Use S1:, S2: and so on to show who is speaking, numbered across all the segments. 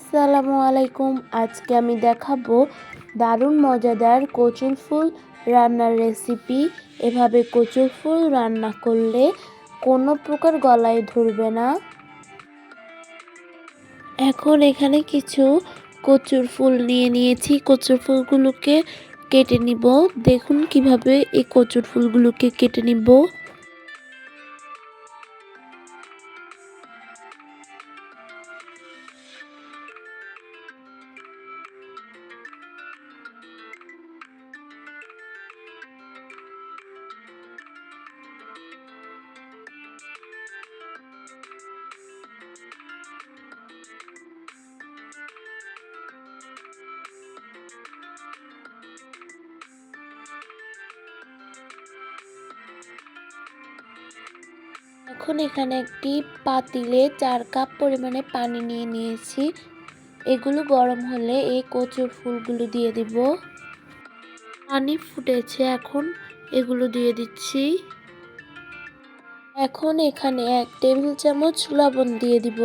S1: আসসালামু আলাইকুম। আজকে আমি দেখাবো দারুণ মজাদার কচুর ফুল রান্নার রেসিপি। এভাবে কচুর ফুল রান্না করলে কোনো প্রকার গলায় ধরবে না। এখন এখানে কিছু কচুর ফুল নিয়েছি। কচুর ফুলগুলোকে কেটে নিব। দেখুন কিভাবে এই কচুর ফুলগুলোকে কেটে নিব। এখন এখানে একটি পাতিলে 4 কাপ পরিমাণে পানি নিয়েছি। এগুলো গরম হলে এই কচুর ফুলগুলো দিয়ে দিব। পানি ফুটেছে, এখন এগুলো দিয়ে দিচ্ছি। এখন এখানে 1 টেবিল চামচ লবণ দিয়ে দিব,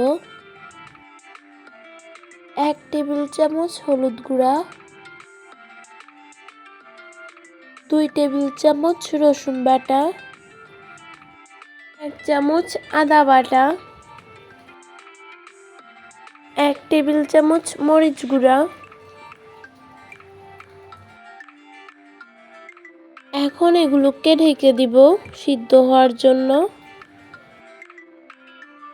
S1: 1 টেবিল চামচ হলুদ গুঁড়া, 2 টেবিল চামচ রসুন বাটা, 1 চামচ আদা বাটা, 1 টেবিল চামচ মরিচ গুঁড়া। এখন এগুলোকে ঢেকে দিব সিদ্ধ হওয়ার জন্য।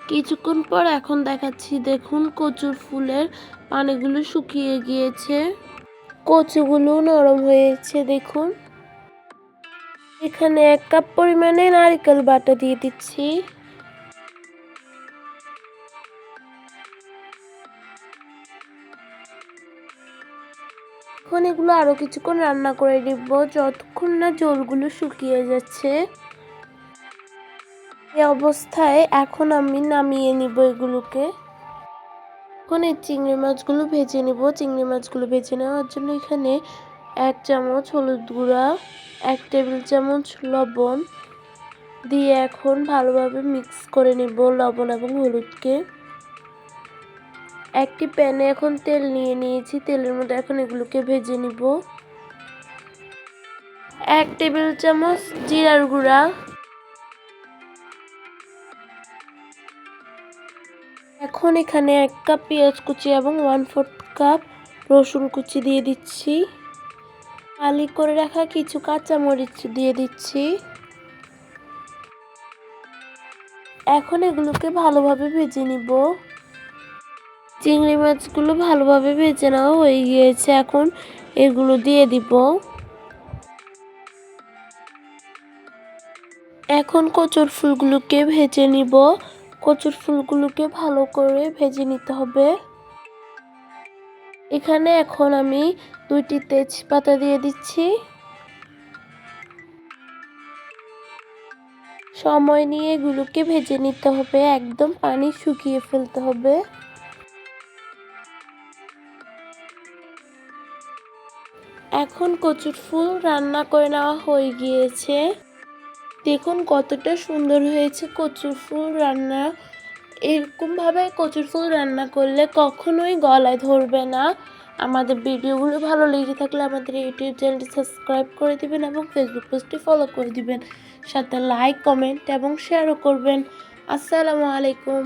S1: কিছুক্ষণ পর এখন দেখাচ্ছি, দেখুন কচুর ফুলের পানিগুলো শুকিয়ে গিয়েছে, কচুগুলো নরম হয়েছে। দেখুন এখানে 1 কাপ পরিমাণে নারকেল বাটা দিয়ে দিচ্ছি। এখন এগুলো আরো কিছুক্ষণ রান্না করে নিব, যতক্ষণ না জলগুলো শুকিয়ে যাচ্ছে। এই অবস্থায় এখন আমি নামিয়ে নিব এগুলোকে। এখন এই চিংড়ি মাছগুলো ভেজে নিব। চিংড়ি মাছগুলো ভেজে নেওয়ার জন্য এখানে 1 চামচ হলুদ গুঁড়া, 1 টেবিল চামচ লবণ দিয়ে এখন ভালোভাবে মিক্স করে নিব লবণ এবং হলুদকে। একটি প্যানে এখন তেল নিয়েছি, তেলের মধ্যে এখন এগুলোকে ভেজে নিব। 1 টেবিল চামচ জিরার গুঁড়া, এখন এখানে 1 কাপ পেঁয়াজ কুচি এবং 1/4 কাপ রসুন কুচি দিয়ে দিচ্ছি। ফালি করে রাখা কিছু কাঁচামরিচ দিয়ে দিচ্ছি। এখন এগুলোকে ভালোভাবে ভেজে নিব। চিংড়ি মাছগুলো ভালোভাবে ভেজে নেওয়া হয়ে গিয়েছে, এখন এগুলো দিয়ে দিব। এখন কচুর ফুলগুলোকে ভেজে নিব। কচুর ফুলগুলোকে ভালো করে ভেজে নিতে হবে। এখানে এখন আমি 2টি তেজপাতা দিয়ে দিচ্ছি। সময় নিয়ে এগুলোকে ভেজে নিতে হবে, একদম পানি শুকিয়ে ফেলতে হবে। এখন কচুর ফুল রান্না করে নেওয়া হয়ে গিয়েছে। দেখুন কতটা সুন্দর হয়েছে কচুর ফুল রান্না। এরকমভাবে কচুর ফুল রান্না করলে কখনোই গলায় ধরবে না। আমাদের ভিডিওগুলো ভালো লেগে থাকলে আমাদের ইউটিউব চ্যানেলটি সাবস্ক্রাইব করে দিবেন এবং ফেসবুক পেজটি ফলো করে দিবেন, সাথে লাইক, কমেন্ট এবং শেয়ারও করবেন। আসসালামু আলাইকুম।